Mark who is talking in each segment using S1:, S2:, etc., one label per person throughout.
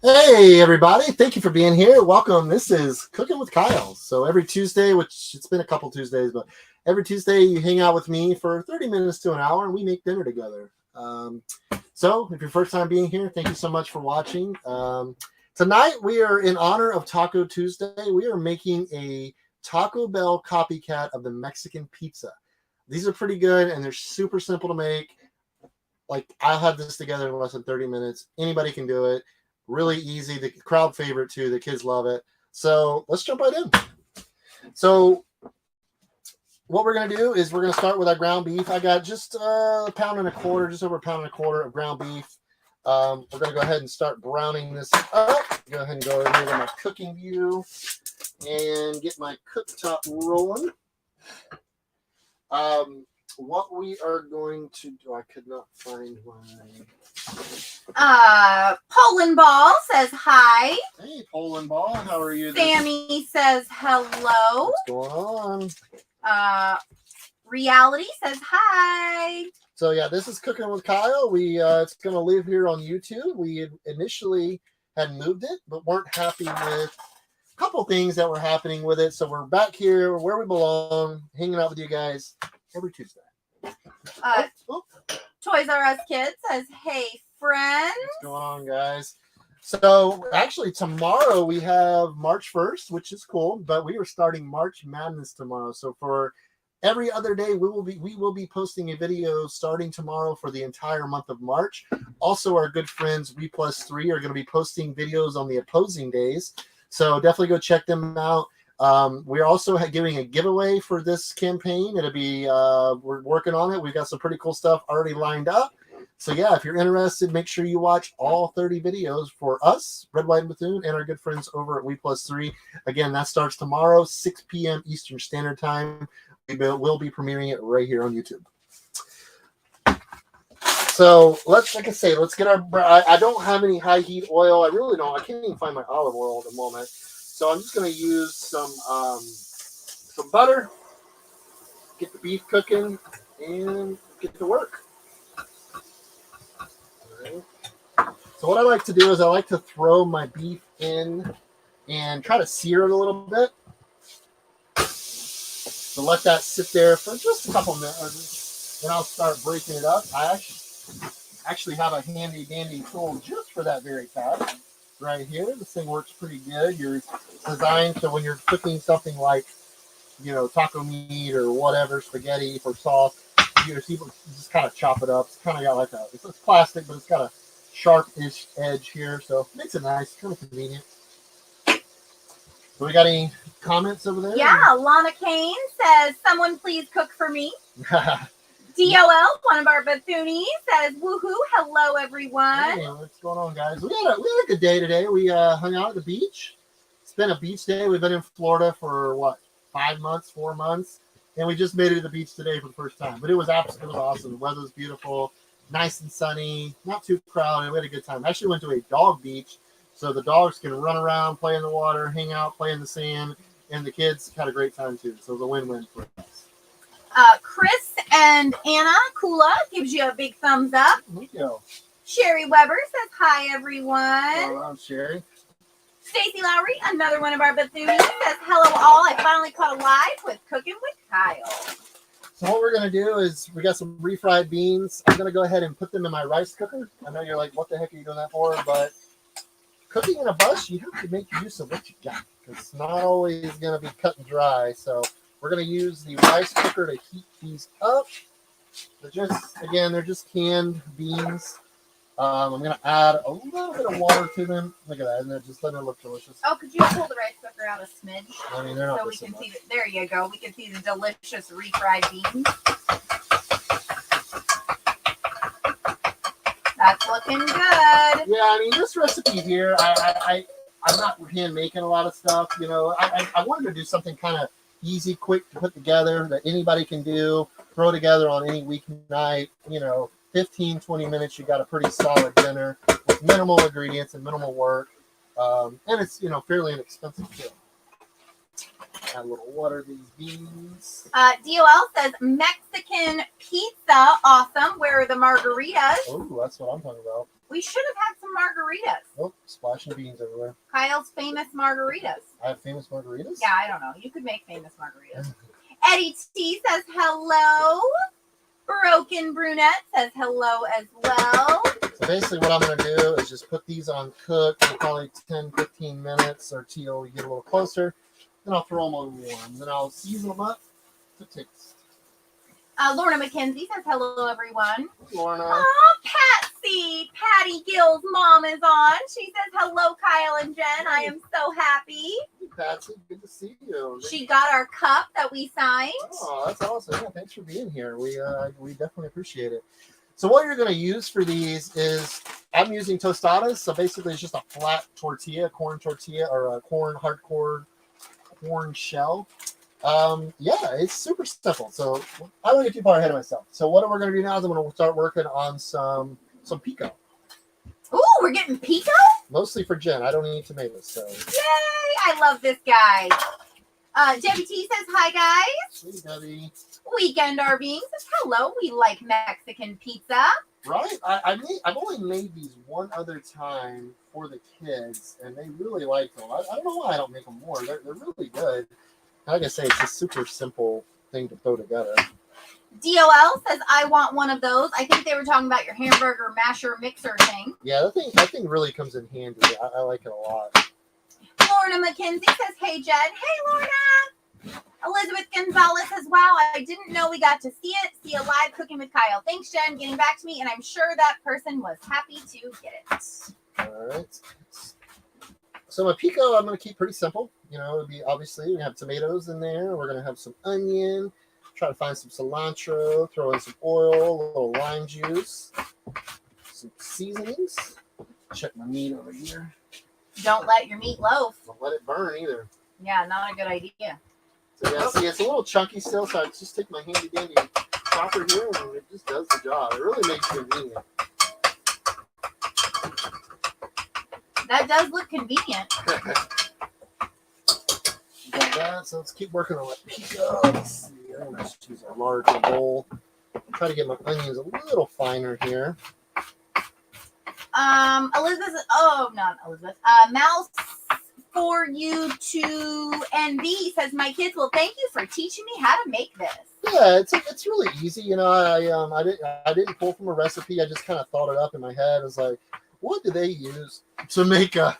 S1: Hey everybody, thank you for being here. Welcome. This is Cooking with Kyle. So every Tuesday, which it's been a couple Tuesdays, but every Tuesday you hang out with me for 30 minutes to an hour and we make dinner together. So if your first time being here, thank you so much for watching. Tonight we are in honor of Taco Tuesday. We are making a Taco Bell copycat of the Mexican pizza. These are pretty good and they're super simple to make. Like I'll have this together in less than 30 minutes. Anybody can do it. Really easy. The crowd favorite too. The kids love it. So let's jump right in. So what we're going to do is we're going to start with our ground beef. I got just a pound and a quarter, just over a pound and a quarter of ground beef. We're going to go ahead and start browning this up. Go ahead and go over here to my cooking view and get my cooktop rolling. What we are going to do, I could not find my...
S2: Poland Ball says hi.
S1: Hey, Poland Ball, how are you?
S2: Sammy says hello.
S1: What's going on?
S2: Reality says hi.
S1: So yeah, this is Cooking with Kyle. It's going to live here on YouTube. We initially had moved it, but weren't happy with a couple things that were happening with it. So we're back here where we belong, hanging out with you guys every Tuesday.
S2: Toys R Us Kid says, hey, friends.
S1: What's going on, guys? So actually tomorrow we have March 1st, which is cool, but we are starting March Madness tomorrow. So for every other day, we will be posting a video starting tomorrow for the entire month of March. Also, our good friends We+3 are going to be posting videos on the opposing days. So definitely go check them out. We're also giving a giveaway for this campaign. It'll be, we're working on it. We've got some pretty cool stuff already lined up. So yeah, if you're interested, make sure you watch all 30 videos for us, Red, White, and Bethune, and our good friends over at We+3. Again, that starts tomorrow, 6 p.m. Eastern Standard Time. We'll be premiering it right here on YouTube. So let's, like I say, let's get our, I don't have any high heat oil. I really don't. I can't even find my olive oil at the moment. So I'm just going to use some butter, get the beef cooking, and get to work. Right. So what I like to do is I like to throw my beef in and try to sear it a little bit. So let that sit there for just a couple minutes. Then I'll start breaking it up. I actually have a handy dandy tool just for that very task. Right here, this thing works pretty good. You're designed so when you're cooking something like, you know, taco meat or whatever, spaghetti for sauce, you just kind of chop it up. It's kind of got like it's plastic, but it's got a sharp-ish edge here, so it makes it nice, kind of convenient. So we got any comments over there?
S2: Yeah, Lana Kane says, someone please cook for me. DOL, one of our Bethoonie, says, woohoo, hello, everyone.
S1: Hey, what's going on, guys? We had a good day today. We hung out at the beach. It's been a beach day. We've been in Florida for, what, 4 months? And we just made it to the beach today for the first time. But it was awesome. The weather was beautiful, nice and sunny, not too crowded. We had a good time. I actually went to a dog beach, so the dogs can run around, play in the water, hang out, play in the sand, and the kids had a great time, too. So it was a win-win for us.
S2: Chris and Anna Kula gives you a big thumbs up.
S1: Thank you.
S2: Sherry Weber says, hi, everyone.
S1: Hello, Sherry.
S2: Stacy Lowry, another one of our Bethoonies, says, hello, all. I finally caught a live with Cooking with Kyle.
S1: So what we're going to do is we got some refried beans. I'm going to go ahead and put them in my rice cooker. I know you're like, what the heck are you doing that for? But cooking in a bus, you have to make use of what you got. It's not always going to be cut and dry. So we're going to use the rice cooker to heat these up. They're just canned beans. I'm going to add a little bit of water to them. Look at that. And just letting it look delicious.
S2: Oh, could you pull the rice cooker out a smidge?
S1: I mean, they're not
S2: so we can see there you go. We can see the delicious refried beans. That's looking good.
S1: Yeah, I mean, this recipe here, I'm not hand making a lot of stuff. You know, I wanted to do something kind of easy, quick to put together that anybody can do, throw together on any weeknight. You know, 15, 20 minutes, you got a pretty solid dinner with minimal ingredients and minimal work. And it's, you know, fairly inexpensive too. Add a little water to these beans.
S2: DOL says Mexican pizza, awesome. Where are the margaritas?
S1: Oh, that's what I'm talking about.
S2: We should have had some some margaritas.
S1: Oh, splashing beans everywhere.
S2: Kyle's famous margaritas.
S1: I have famous margaritas?
S2: Yeah, I don't know. You could make famous margaritas. Eddie T says hello. Broken Brunette says hello as well.
S1: So basically what I'm going to do is just put these on cook for probably 10, 15 minutes or till we get a little closer. Then I'll throw them on warm. Then I'll season them up to taste.
S2: Lorna McKenzie says hello, everyone.
S1: Lorna.
S2: Oh, Patsy. Patty Gill's mom is on. She says hello, Kyle and Jen. I am so happy.
S1: Hey, Patsy. Good to see you.
S2: She got our cup that we signed.
S1: Oh, that's awesome. Yeah, thanks for being here. We definitely appreciate it. So what you're going to use for these is, I'm using tostadas. So basically it's just a flat tortilla, corn tortilla, or a hardcore corn shell. Yeah, it's super simple. So I don't get too far ahead of myself. So what we're going to do now is I'm going to start working on some pico.
S2: Ooh, we're getting pico?
S1: Mostly for Jen. I don't eat tomatoes, so.
S2: Yay! I love this guy. Debbie T says hi, guys.
S1: Hey, Debbie.
S2: Weekend RVing says hello. We like Mexican pizza.
S1: Right? I've only made these one other time for the kids, and they really like them. I don't know why I don't make them more. They're really good. Like I say, it's a super simple thing to throw together.
S2: DOL says, I want one of those. I think they were talking about your hamburger masher mixer thing.
S1: Yeah, that thing really comes in handy. I like it a lot.
S2: Lorna McKenzie says, hey, Jen. Hey, Lorna. Elizabeth Gonzalez says, wow, I didn't know we got to see a live Cooking with Kyle. Thanks, Jen, getting back to me, and I'm sure that person was happy to get it.
S1: All right. So my pico, I'm going to keep pretty simple. You know, it'll be obviously we have tomatoes in there. We're going to have some onion. Try to find some cilantro. Throw in some oil, a little lime juice, some seasonings. Check my meat over here.
S2: Don't let your meat loaf.
S1: Don't let it burn either.
S2: Yeah, not a good idea.
S1: So yeah, see, it's a little chunky still, so I just take my handy dandy chopper here, and it just does the job. It really makes it convenient.
S2: That does look convenient.
S1: Got that, so let's keep working on that pico. Let's see, I'm going to use a larger bowl. Try to get my onions a little finer here.
S2: Elizabeth, not Elizabeth. Mouse for you to NV says, my kids will thank you for teaching me how to make this.
S1: Yeah, it's really easy. You know, I didn't pull from a recipe. I just kind of thought it up in my head. I was like, what do they use to make a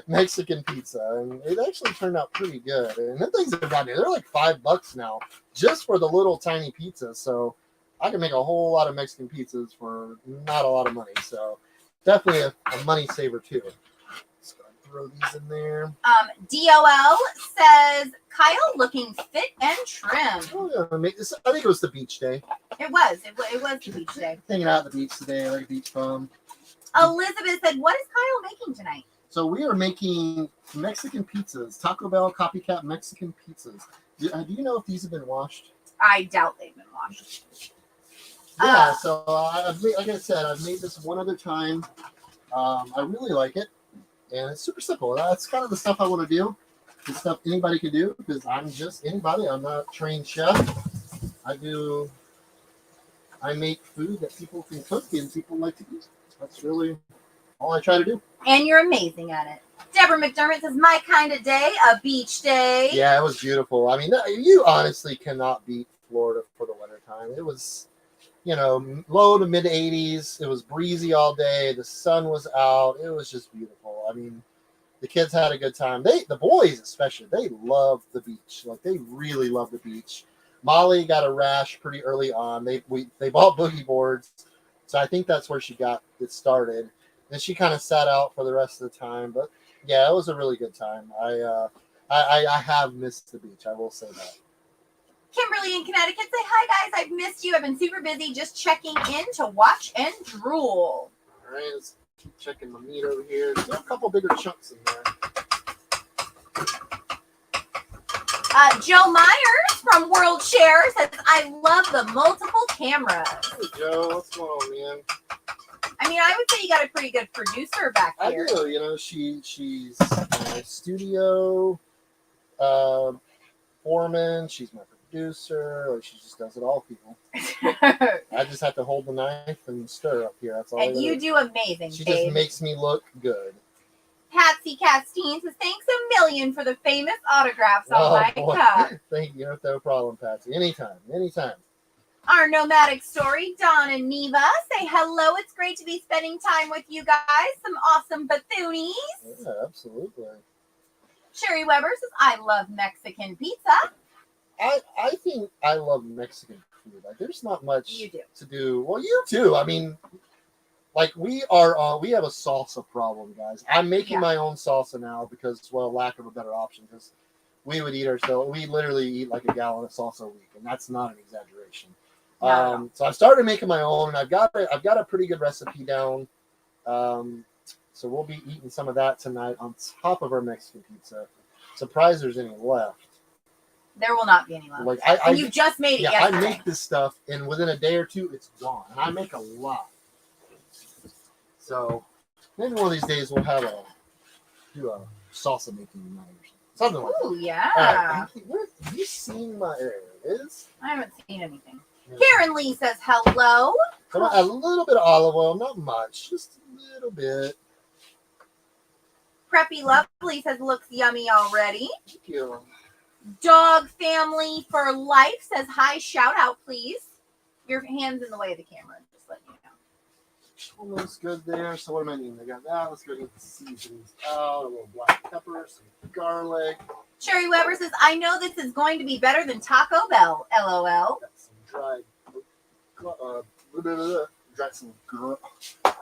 S1: Mexican pizza? And it actually turned out pretty good. And the things have gotten, they're like $5 now just for the little tiny pizza. So I can make a whole lot of Mexican pizzas for not a lot of money. So definitely a money saver too. Just gonna throw these in there.
S2: DOL says, Kyle looking fit and trim.
S1: Oh, yeah, I think it was the beach day.
S2: It was the beach day.
S1: Hanging out at the beach today, like a beach bum.
S2: Elizabeth said, what is Kyle making tonight?
S1: So we are making Mexican pizzas, Taco Bell copycat Mexican pizzas. Do you know if these have been washed?
S2: I doubt they've been washed.
S1: Yeah, so like I said, I've made this one other time. I really like it, and it's super simple. That's kind of the stuff I want to do. The stuff anybody can do, because I'm just anybody. I'm not a trained chef. I make food that people can cook and people like to eat. That's really all I try to do.
S2: And you're amazing at it. Deborah McDermott says, my kind of day, a beach day.
S1: Yeah, it was beautiful. I mean, you honestly cannot beat Florida for the wintertime. It was, low to mid 80s. It was breezy all day. The sun was out. It was just beautiful. I mean, the kids had a good time. The boys especially, they loved the beach. Like, they really loved the beach. Molly got a rash pretty early on. They bought boogie boards. So I think that's where she got it started. And she kind of sat out for the rest of the time. But yeah, it was a really good time. I have missed the beach. I will say that.
S2: Kimberly in Connecticut say, hi guys, I've missed you. I've been super busy just checking in to watch and drool.
S1: All right, let's keep checking my meat over here. There's a couple bigger chunks in there.
S2: Joe Myers from World Share says, I love the multiple cameras.
S1: Hey, Joe, what's going on, man?
S2: I mean, I would say you got a pretty good producer back here.
S1: I do. She's my studio foreman. She's my producer. Like she just does it all, people. I just have to hold the knife and stir up here. That's all.
S2: And you do amazing,
S1: She
S2: babe.
S1: just makes me look good.
S2: Patsy Castine says, thanks a million for the famous autographs on my cup.
S1: Thank you. No problem, Patsy. Anytime. Anytime.
S2: Our nomadic story, Dawn and Neva, say hello. It's great to be spending time with you guys. Some awesome Bethoonies.
S1: Yeah, absolutely.
S2: Sherry Weber says, I love Mexican pizza.
S1: I think I love Mexican food. Like, there's not much
S2: You do.
S1: to do. Well, you too. I mean, like we have a salsa problem, guys. I'm making my own salsa now because, well, lack of a better option, because we would eat ourselves. We literally eat like a gallon of salsa a week, and that's not an exaggeration. So I started making my own, and I've got a pretty good recipe down. So we'll be eating some of that tonight on top of our Mexican pizza. Surprised there's any left.
S2: There will not be any left.
S1: Like
S2: and you just made it yesterday.
S1: I make this stuff, and within a day or two, it's gone. And I make a lot. So maybe one of these days we'll do a salsa making night or something like that.
S2: Ooh, yeah.
S1: Have you seen my area? It is.
S2: I haven't seen anything. Karen Lee says hello.
S1: Come on, a little bit of olive oil, not much, just a little bit.
S2: Preppy Lovely says looks yummy already.
S1: Thank you.
S2: Dog Family for Life says hi, shout out please. Your hand's in the way of the camera, just letting you know.
S1: Almost good there. So what am I needing? I got that. Let's go get the seasonings out. A little black pepper, some garlic.
S2: Sherry Weber says, I know this is going to be better than Taco Bell, LOL.
S1: Got some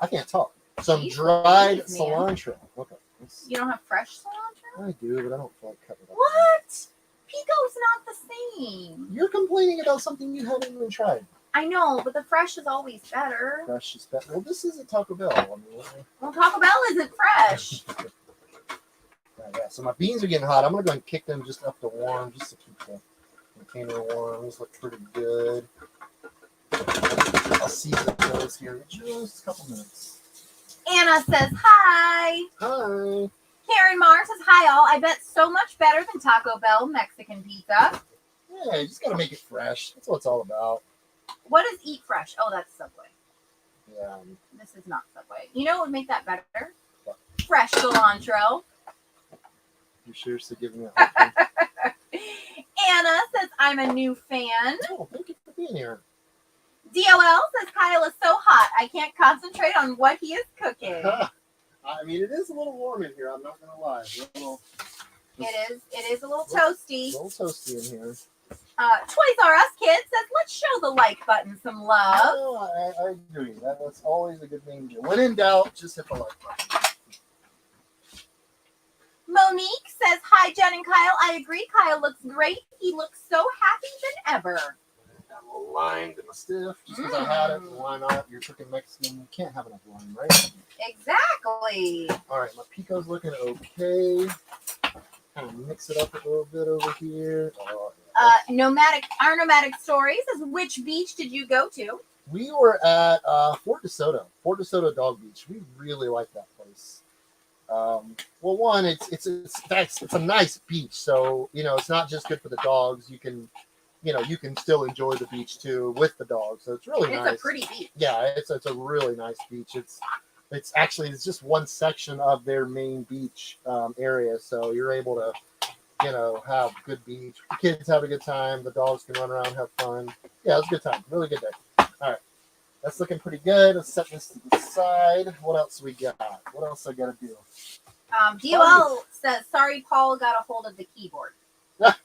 S1: I can't talk. Some dried cilantro. Okay.
S2: You don't have fresh cilantro?
S1: I do, but I don't feel like cutting it up.
S2: What? Pico's not the same.
S1: You're complaining about something you haven't even tried.
S2: I know, but the fresh is always better.
S1: Fresh is better. Well, this isn't Taco Bell. I mean,
S2: well, Taco Bell isn't fresh.
S1: Yeah, so my beans are getting hot. I'm going to go and kick them just up to warm, just to keep the container warm. These look pretty good. I'll season those here in just a couple minutes.
S2: Anna says hi.
S1: Hi.
S2: Karen Marr says hi all. I bet so much better than Taco Bell Mexican pizza.
S1: Yeah, you just got to make it fresh. That's what it's all about.
S2: What is Eat Fresh? Oh, that's Subway.
S1: Yeah.
S2: This is not Subway. You know what would make that better?
S1: What?
S2: Fresh cilantro.
S1: You're seriously giving me a hard time.
S2: Anna says, I'm a new fan.
S1: Oh, thank you for being here.
S2: DOL says, Kyle is so hot. I can't concentrate on what he is cooking.
S1: I mean, it is a little warm in here. I'm not going to lie.
S2: It is a little toasty.
S1: A little toasty in here.
S2: Toys R Us Kid says, let's show the like button some love.
S1: Oh, I agree. That's always a good thing to do. When in doubt, just hit the like button.
S2: Monique says, hi, Jen and Kyle. I agree. Kyle looks great. He looks so happy than ever.
S1: Got a little lime to my stiff just because I had it. Why not? You're cooking Mexican. You can't have enough lime, right?
S2: Exactly.
S1: All right, my pico's looking okay. Kind of mix it up a little bit over here. Oh, yeah.
S2: Our nomadic story says, which beach did you go to?
S1: We were at Fort DeSoto Dog Beach. We really like that place. Well, one, it's a nice beach, so it's not just good for the dogs. You can still enjoy the beach too with the dogs. So it's really nice.
S2: It's a pretty beach.
S1: Yeah, it's a really nice beach. It's just one section of their main beach area, so you're able to have good beach. The kids have a good time. The dogs can run around, have fun. Yeah, it was a good time. Really good day. All right. That's looking pretty good. Let's set this to the side. What else we got? What else I got to do?
S2: DOL says, sorry, Paul got a hold of the keyboard.
S1: That's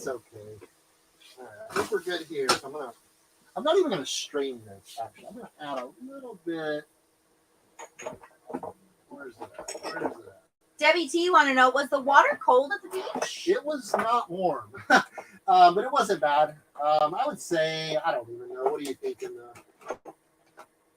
S1: okay. All right, I think we're good here. So I'm not even going to strain this, actually. I'm going to add a little bit. Where's it at?
S2: Debbie T, want to know, was the water cold at the beach?
S1: It was not warm, but it wasn't bad. I would say, I don't even know. What do you think in the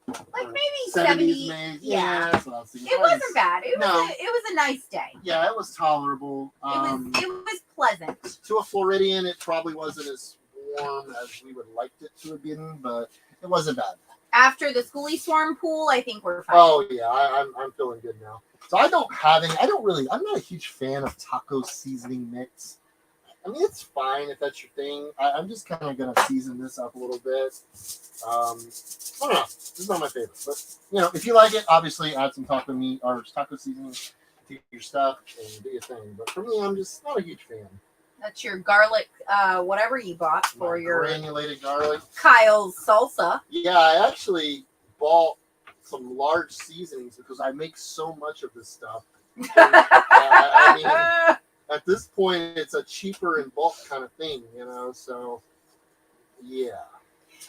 S2: like maybe 70?
S1: Maybe.
S2: Yeah.
S1: That's what I was thinking.
S2: It wasn't bad. It was a nice day.
S1: Yeah, it was tolerable.
S2: It was pleasant.
S1: To a Floridian, it probably wasn't as warm as we would like it to have been, but it wasn't bad.
S2: After the Schoolie Swarm pool, I think we're fine.
S1: Oh yeah, I'm feeling good now. So I don't have any. I'm not a huge fan of taco seasoning mix. I mean, it's fine if that's your thing. I'm just kind of gonna season this up a little bit. I don't know. This is not my favorite, but if you like it, obviously add some taco meat or taco seasoning to your stuff and do your thing. But for me, I'm just not a huge fan.
S2: That's your garlic, whatever you bought for your
S1: granulated garlic.
S2: Kyle's salsa.
S1: Yeah, I actually bought some large seasonings because I make so much of this stuff. I mean, at this point, it's a cheaper in bulk kind of thing, so yeah.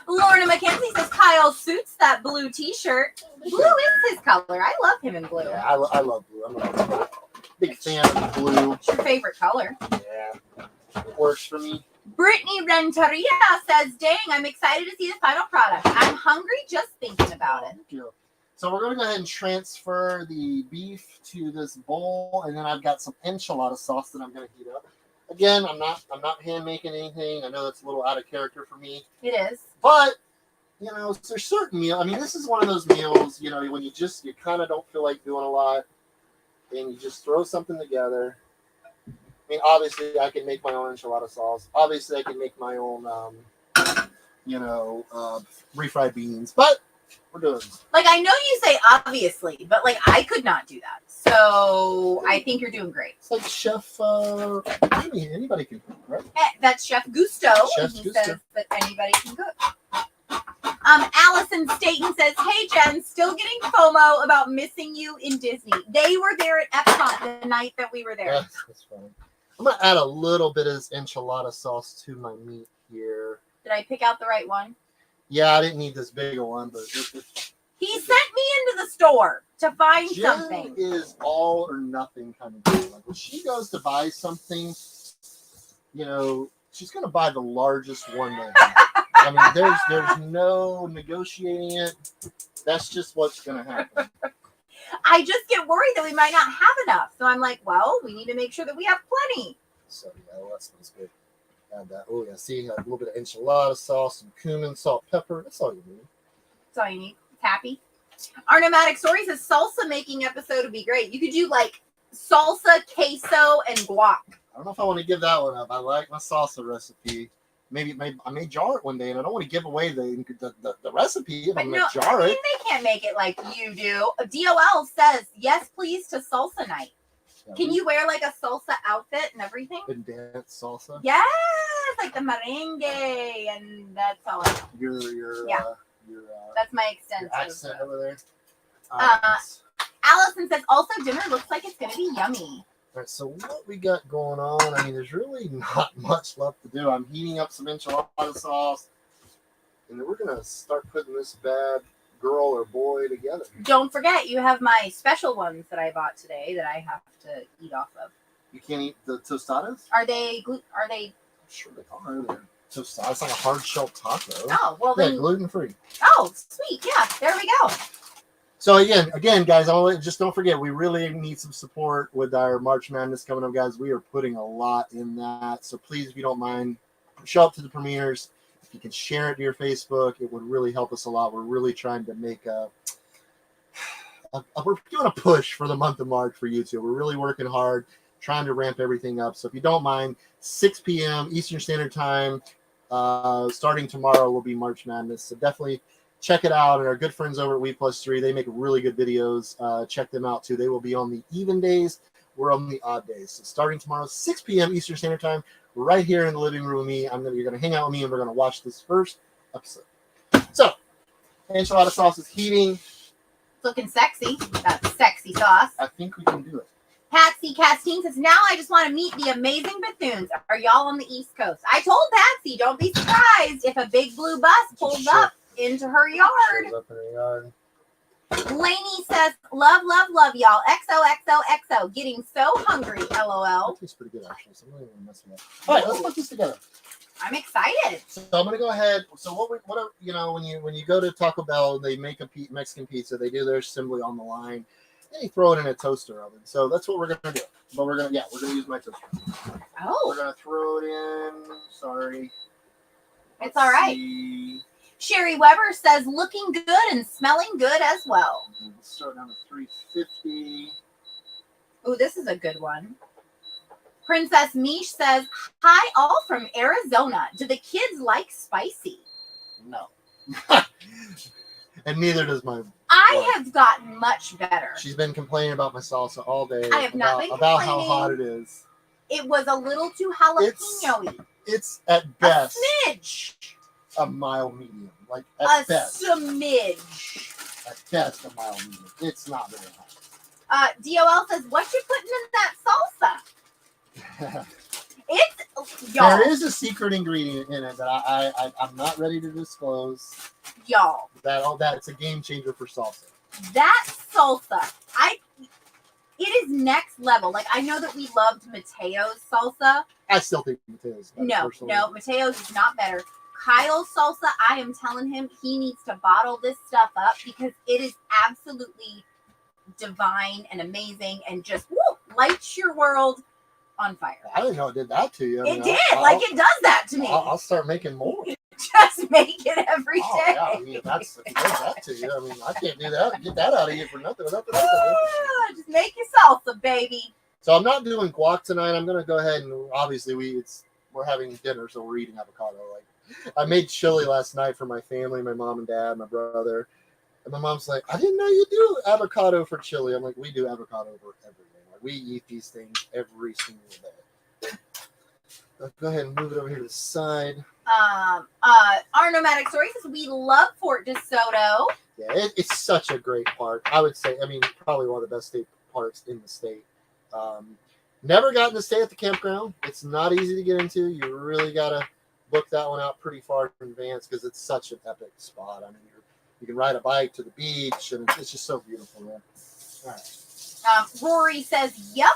S2: Lorna McKenzie says Kyle suits that blue t-shirt. Blue is his color. I love him in blue.
S1: Yeah, I love blue. I'm a big fan of blue.
S2: It's your favorite color.
S1: Yeah, it works for me.
S2: Brittany Renteria says, dang, I'm excited to see the final product. I'm hungry just thinking about it.
S1: Thank you. So we're going to go ahead and transfer the beef to this bowl, and then I've got some enchilada sauce that I'm going to heat up. Again, I'm not hand making anything. I know that's a little out of character for me.
S2: It is.
S1: But there's certain meal. I mean, this is one of those meals, when you kind of don't feel like doing a lot, and you just throw something together. I mean, obviously, I can make my own enchilada sauce. Obviously, I can make my own, refried beans. But we're doing this.
S2: Like, I know you say obviously, but like I could not do that. So I think you're doing great.
S1: It's like Chef. Anybody can cook, right?
S2: That's Chef Gusto.
S1: Chef
S2: He
S1: Gusto.
S2: says that anybody can cook. Allison Staten says, hey, Jen, still getting FOMO about missing you in Disney. They were there at Epcot the night that we were there.
S1: Yeah, that's funny. I'm going to add a little bit of this enchilada sauce to my meat here.
S2: Did I pick out the right one?
S1: Yeah, I didn't need this bigger one, but
S2: he sent me into the store to find
S1: Jen
S2: something.
S1: Is all or nothing kind of deal. Like when she goes to buy something, she's going to buy the largest one they have. I mean, there's no negotiating it. That's just what's going to happen.
S2: I just get worried that we might not have enough. So I'm like, well, we need to make sure that we have plenty.
S1: So, yeah, well, that smells good. Add that. Oh, yeah, see, a little bit of enchilada sauce, some cumin, salt, pepper. That's all you need.
S2: That's all you need. It's happy. Our nomadic story says salsa making episode would be great. You could do like salsa, queso, and guac.
S1: I don't know if I want to give that one up. I like my salsa recipe. Maybe I may jar it one day, and I don't want to give away the recipe if I'm going to jar it.
S2: They can't make it like you do. DOL says, yes, please, to salsa night. Yeah, can you wear like a salsa outfit and everything?
S1: And dance salsa?
S2: Yes, like the merengue, and that's all I know. That's my extensive.
S1: Your accent over there.
S2: Allison says, also, dinner looks like it's going to be yummy.
S1: All right, so what we got going on, I mean, there's really not much left to do. I'm heating up some enchilada sauce, and then we're going to start putting this bad girl or boy together.
S2: Don't forget, you have my special ones that I bought today that I have to eat off of.
S1: You can't eat the tostadas?
S2: Are they?
S1: I'm sure they are. They're tostadas. It's like a hard shell taco.
S2: Oh, well
S1: yeah,
S2: then.
S1: gluten-free.
S2: Oh, sweet. Yeah, there we go.
S1: So again, guys, just don't forget, we really need some support with our March Madness coming up, guys. We are putting a lot in that. So please, if you don't mind, show up to the premieres. If you can share it to your Facebook, it would really help us a lot. We're really trying to make we're doing a push for the month of March for YouTube. We're really working hard, trying to ramp everything up. So if you don't mind, 6 p.m. Eastern Standard Time, starting tomorrow will be March Madness. So definitely check it out. And our good friends over at We+3, they make really good videos. Check them out too. They will be on the even days. We're on the odd days. So starting tomorrow, 6 p.m. Eastern Standard Time, right here in the living room with me. You're going to hang out with me, and we're going to watch this first episode. So, enchilada sauce is heating.
S2: Looking sexy. That's sexy sauce.
S1: I think we can do it.
S2: Patsy Castine says, now I just want to meet the amazing Bethoons. Are y'all on the East Coast? I told Patsy, don't be surprised if a big blue bus pulls up into her yard.
S1: Shows up in her yard.
S2: Lainey says, love, love, love y'all. XOXOXO. Getting so hungry, LOL.
S1: That tastes pretty good, actually. So I'm not even messing up. All right, let's put this together.
S2: I'm excited.
S1: So I'm gonna go ahead. So when you go to Taco Bell, they make a Mexican pizza. They do their assembly on the line. Then you throw it in a toaster oven. So that's what we're gonna do. But we're gonna use my toaster.
S2: Oh.
S1: We're gonna throw it in. Sorry.
S2: It's all right. Sherry Weber says, looking good and smelling good as well.
S1: We'll start down to 350.
S2: Oh, this is a good one. Princess Mish says, hi, all from Arizona. Do the kids like spicy?
S1: No. And neither does my
S2: I have gotten much better.
S1: She's been complaining about my salsa all day.
S2: I have not been
S1: about how
S2: complaining.
S1: hot it is.
S2: It was a little too jalapeno-y.
S1: It's at best
S2: a smidge.
S1: A mild medium. Like at best.
S2: Smidge.
S1: At best a mild medium. It's not very hot.
S2: DOL says, what you putting in that salsa? It's y'all.
S1: There is a secret ingredient in it that I'm not ready to disclose.
S2: Y'all.
S1: That's a game changer for salsa.
S2: That salsa, it is next level. Like, I know that we loved Mateo's salsa.
S1: I still think Mateo's better.
S2: No, Mateo's is not better. Kyle's salsa, I am telling him he needs to bottle this stuff up because it is absolutely divine and amazing and just lights your world on fire.
S1: I didn't know it did that to you.
S2: It does that to me.
S1: I'll start making more.
S2: Just make it every day.
S1: Yeah, I mean, if it does that to you, I mean, I can't do that. Get that out of you for nothing.
S2: Just make your salsa, baby.
S1: So I'm not doing guac tonight. I'm gonna go ahead and obviously we're having dinner, so we're eating avocado. Like, I made chili last night for my family, my mom and dad, my brother, and my mom's like, I didn't know you do avocado for chili. I'm like, we do avocado for everything. Like, we eat these things every single day. Let's go ahead and move it over here to the side.
S2: Our nomadic story says we love Fort DeSoto.
S1: Yeah, it's such a great park. I would say, I mean, probably one of the best state parks in the state. Never gotten to stay at the campground. It's not easy to get into. You really gotta book that one out pretty far in advance because it's such an epic spot. I mean, you can ride a bike to the beach, and it's just so beautiful, man. All right.
S2: Rory says, yep.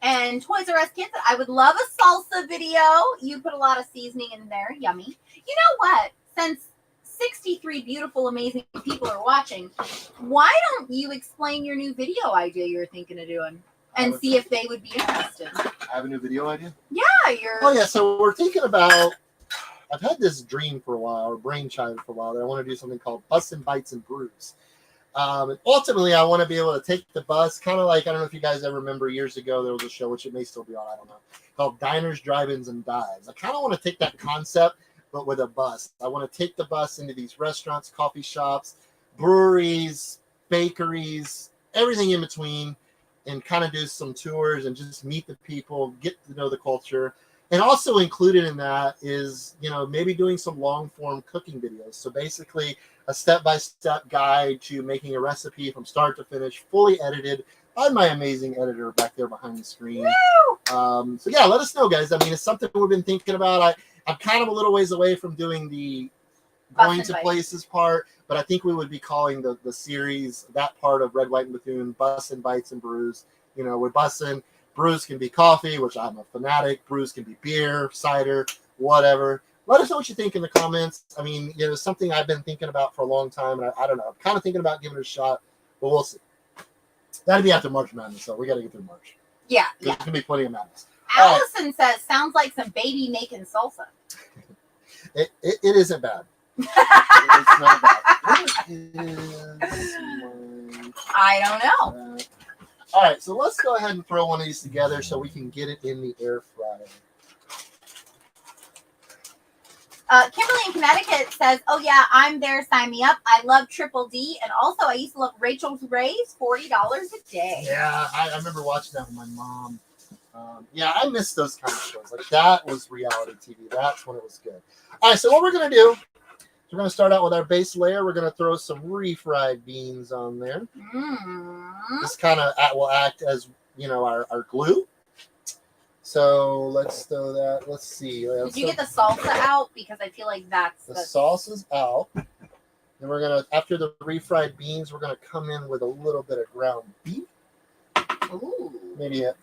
S2: And Toys R Us Kids, I would love a salsa video. You put a lot of seasoning in there. Yummy. You know what? Since 63 beautiful, amazing people are watching, why don't you explain your new video idea you're thinking of doing and see if they would be interested?
S1: I have a new video idea?
S2: Yeah,
S1: Oh, yeah. So we're thinking about, I've had this dream for a while, or brainchild for a while, that I want to do something called Bussin' Bites and Brews. And ultimately, I want to be able to take the bus, kind of like, I don't know if you guys ever remember years ago, there was a show, which it may still be on, I don't know, called Diners, Drive-Ins, and Dives. I kind of want to take that concept, but with a bus. I want to take the bus into these restaurants, coffee shops, breweries, bakeries, everything in between, and kind of do some tours and just meet the people, get to know the culture. And also included in that is, maybe doing some long-form cooking videos. So basically, a step-by-step guide to making a recipe from start to finish, fully edited by my amazing editor back there behind the screen. So yeah, let us know, guys. I mean, it's something we've been thinking about. I'm kind of a little ways away from doing the going to places part, but I think we would be calling the series, that part of Red, White, and Bethune, Bussin' Bites and Brews. With Bussin', brews can be coffee, which I'm a fanatic. Brews can be beer, cider, whatever. Let us know what you think in the comments. I mean, something I've been thinking about for a long time, and I don't know. I'm kind of thinking about giving it a shot, but we'll see. That'll be after March Madness, so we got to get through March.
S2: Yeah.
S1: There's going to be plenty of madness.
S2: Allison says, sounds like some baby making salsa.
S1: It isn't bad. It's not bad.
S2: I don't know.
S1: All right, so let's go ahead and throw one of these together so we can get it in the air fryer.
S2: Kimberly in Connecticut says, oh yeah, I'm there, sign me up. I love Triple D, and also I used to love Rachel's Rays, $40 a day.
S1: Yeah, I remember watching that with my mom. Yeah, I miss those kind of shows. Like, that was reality TV. That's when it was good. All right, so what we're going to do is we're going to start out with our base layer. We're going to throw some refried beans on there. This kind of will act as, our glue. So let's throw that. Let's see.
S2: Did you get the salsa out? Because I feel like that's
S1: the salsa's out. And we're going to, after the refried beans, we're going to come in with a little bit of ground beef.
S2: Ooh.
S1: Maybe a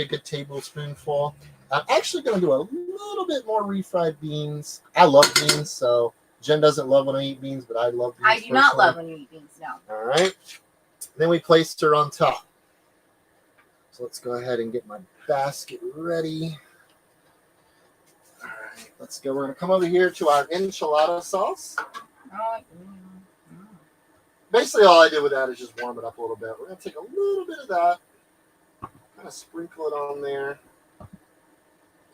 S1: good tablespoonful. I'm actually going to do a little bit more refried beans. I love beans, so Jen doesn't love when I eat beans, but I love beans.
S2: I do not love when you eat beans, no.
S1: All right. Then we placed her on top. So let's go ahead and get my basket ready. All right, let's go. We're going to come over here to our enchilada sauce. Basically, all I did with that is just warm it up a little bit. We're going to take a little bit of that, kind of sprinkle it on there.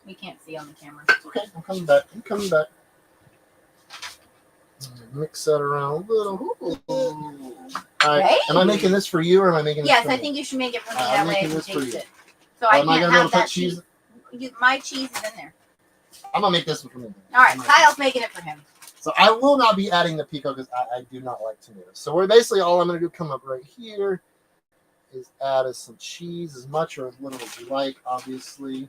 S2: We can't see on the camera.
S1: Okay, I'm coming back. Mix that around a little. All right.
S2: Hey.
S1: Am I making this for you or am I making this
S2: Yes,
S1: for
S2: I
S1: me?
S2: think you should make it for me.
S1: I'm
S2: That way I
S1: making
S2: can
S1: this for
S2: taste
S1: you.
S2: it. So I
S1: Am I
S2: can't
S1: gonna be able
S2: have
S1: to put
S2: that
S1: cheese?
S2: My cheese is in there.
S1: I'm gonna make this one for me.
S2: All right, Kyle's making it for him.
S1: So I will not be adding the pico because I do not like tomatoes. So we're basically all I'm gonna do come up right here is add some cheese, as much or as little as you like, obviously.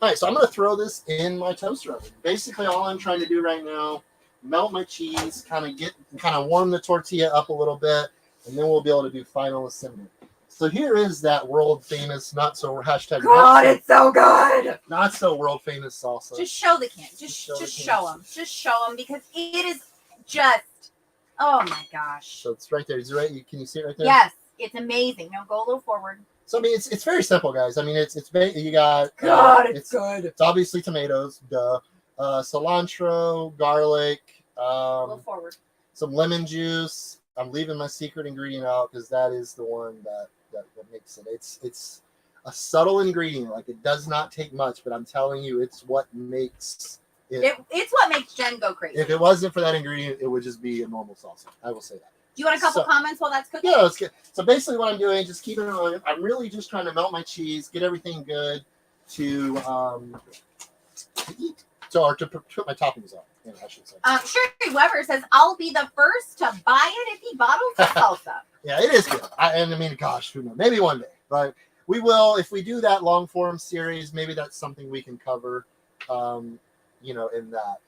S1: All right, so I'm going to throw this in my toaster oven. Basically, all I'm trying to do right now, melt my cheese, kind of warm the tortilla up a little bit, and then we'll be able to do final assembly. So here is that world famous, not so hashtag.
S2: God, it's so good.
S1: Not so world famous salsa.
S2: Just show the can. Just show them. Just show them because it is just. Oh my gosh.
S1: So it's right there. Is it right? Can you see it right there?
S2: Yes, it's amazing. Now go a little forward.
S1: So I mean, it's very simple, guys. I mean, it's you got
S2: God, it's good.
S1: It's obviously tomatoes, duh. Cilantro, garlic,
S2: A little forward.
S1: some lemon juice. I'm leaving my secret ingredient out because that is the one that makes it. It's a subtle ingredient. Like it does not take much, but I'm telling you, it's what makes it.
S2: It's what makes Jen go crazy.
S1: If it wasn't for that ingredient, it would just be a normal salsa. I will say that.
S2: Do you want a couple comments while that's cooking?
S1: Yeah, let's get. So basically, what I'm doing, just keep it on. I'm really just trying to melt my cheese, get everything good to eat. So, or to put my toppings on. Yeah, I should say.
S2: Sherry Weber says, "I'll be the first to buy it if he bottles the salsa."
S1: Yeah, it is good. I mean, gosh, who knows? Maybe one day, but we will. If we do that long form series, maybe that's something we can cover. In that.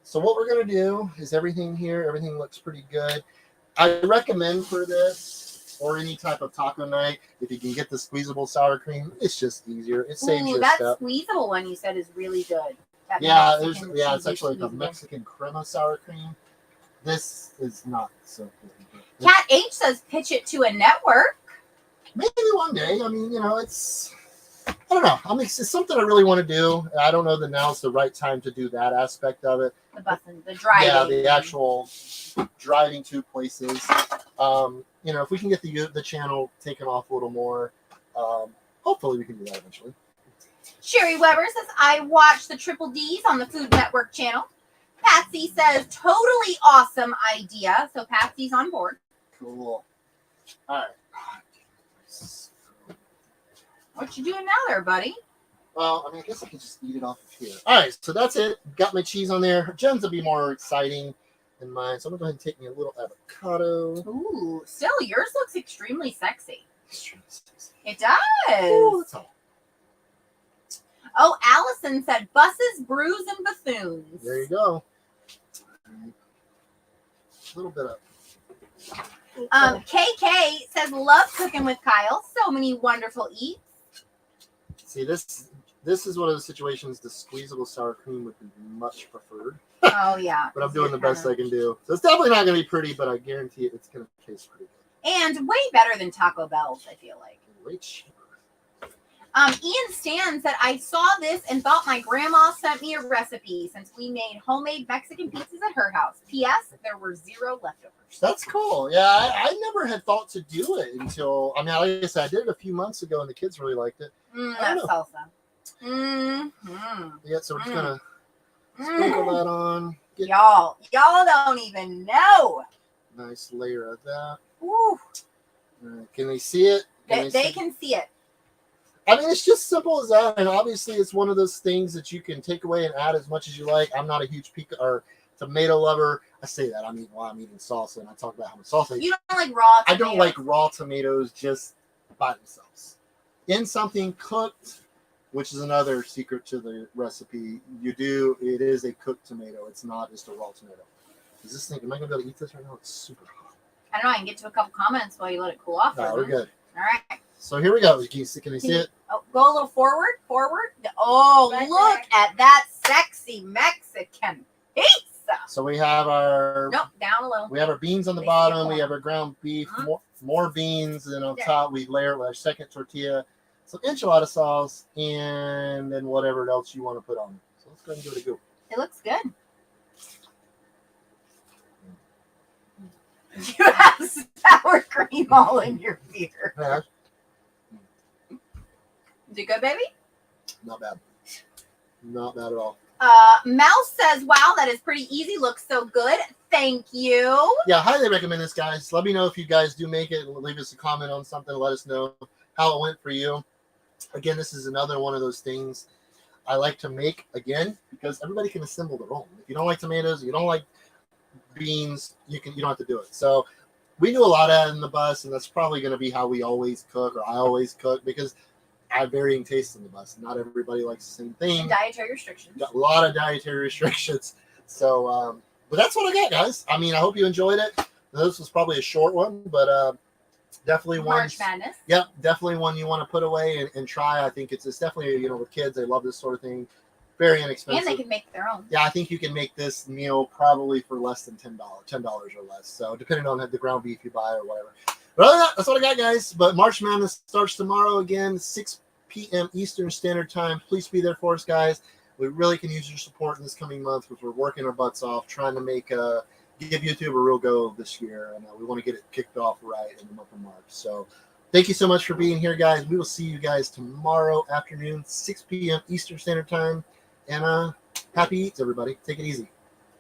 S1: So what we're gonna do is everything here. Everything looks pretty good. I recommend for this or any type of taco night, if you can get the squeezable sour cream, it's just easier. It saves your
S2: that
S1: step.
S2: Squeezable one you said is really good. That
S1: Yeah,
S2: Mexican
S1: it's actually like a
S2: squeezable.
S1: Mexican crema sour cream. This is not so good.
S2: Cat H says pitch it to a network.
S1: Maybe one day. I mean, I don't know. I mean, it's something I really want to do. I don't know that now's the right time to do that aspect of it.
S2: The busing, the driving.
S1: Yeah, the actual driving to places. If we can get the channel taken off a little more, hopefully we can do that eventually.
S2: Sherry Weber says, I watch the Triple D's on the Food Network channel. Patsy says, totally awesome idea. So Patsy's on board.
S1: Cool. All right.
S2: What you doing now there, buddy?
S1: Well, I mean, I guess I can just eat it off of here. All right, so that's it. Got my cheese on there. Jen's will be more exciting than mine. So I'm going to go ahead and take me a little avocado.
S2: Ooh, still, yours looks extremely sexy. It does.
S1: Ooh, that's all.
S2: Oh, Allison said, buses, brews, and buffoons.
S1: There you go. A little bit of.
S2: KK says, love cooking with Kyle. So many wonderful eats.
S1: See, this is one of the situations the squeezable sour cream would be much preferred.
S2: Oh, yeah.
S1: But I'm doing the best I can do. So it's definitely not going to be pretty, but I guarantee it's going to taste pretty good.
S2: And way better than Taco Bell's, I feel like.
S1: Way cheaper.
S2: Ian Stan said, I saw this and thought my grandma sent me a recipe since we made homemade Mexican pizzas at her house. P.S. There were 0 leftovers.
S1: That's cool. Yeah, I never had thought to do it until, like I said, I did it a few months ago and the kids really liked it.
S2: That salsa. Mm-hmm.
S1: Yeah, so we're just going to sprinkle that on. Get
S2: Y'all don't even know.
S1: nice layer of that.
S2: Woo.
S1: All right, can they see it?
S2: They can see it.
S1: I mean, it's just simple as that. And obviously, it's one of those things that you can take away and add as much as you like. I'm not a huge tomato lover. I say that. I'm eating salsa, and I talk about how much salsa.
S2: You don't like raw tomatoes?
S1: I don't like raw tomatoes just by themselves. In something cooked, which is another secret to the recipe, it is a cooked tomato. It's not just a raw tomato. Is this thing, am I going to be able to eat this right now? It's super hot.
S2: I don't know. I can get to a couple comments while you let it cool off.
S1: No, we're good.
S2: All right.
S1: So here we go. Can you see it?
S2: Oh, go a little forward. Oh,
S3: Right
S2: look
S3: there.
S2: at that sexy Mexican pizza.
S1: So we have our
S2: Nope, down a little.
S1: we have our beans on the
S2: They see
S1: bottom.
S2: it
S1: We
S2: more.
S1: have our ground beef,
S2: Uh-huh.
S1: more beans, and on
S2: Yeah.
S1: top we layer it with our second tortilla, some enchilada sauce, and then whatever else you want to put on it. So let's go ahead and give it a go.
S2: It looks good. You have sour cream all in your beer.
S1: Yeah.
S2: Is it good, baby?
S1: Not bad. Not bad at all.
S2: Mouse says, wow, that is pretty easy. Looks so good. Thank you.
S1: Yeah, highly recommend this, guys. Let me know if you guys do make it. Leave us a comment on something. Let us know how it went for you. Again, this is another one of those things I like to make, again, because everybody can assemble their own. If you don't like tomatoes, you don't like beans, you don't have to do it. So we do a lot of that in the bus, and that's probably going to be how we always cook, or I always cook, because I have varying tastes in the bus. Not everybody likes the same thing.
S2: And dietary restrictions.
S1: Got a lot of dietary restrictions. So, but that's what I got, guys. I mean, I hope you enjoyed it. This was probably a short one, but definitely one.
S2: March Madness.
S1: Yep, definitely one you want to put away and try. I think it's definitely, you know, with kids, they love this sort of thing. Very inexpensive.
S2: And they can make their own.
S1: Yeah, I think you can make this meal probably for less than $10 or less. So depending on the ground beef you buy or whatever. But other than that, that's what I got, guys. But March Madness starts tomorrow again, 6 p.m. Eastern Standard Time. Please be there for us, guys. We really can use your support in this coming month because we're working our butts off trying to give YouTube a real go this year. And we want to get it kicked off right in the month of March. So thank you so much for being here, guys. We will see you guys tomorrow afternoon, 6 p.m. Eastern Standard Time. And happy eats, everybody. Take it easy.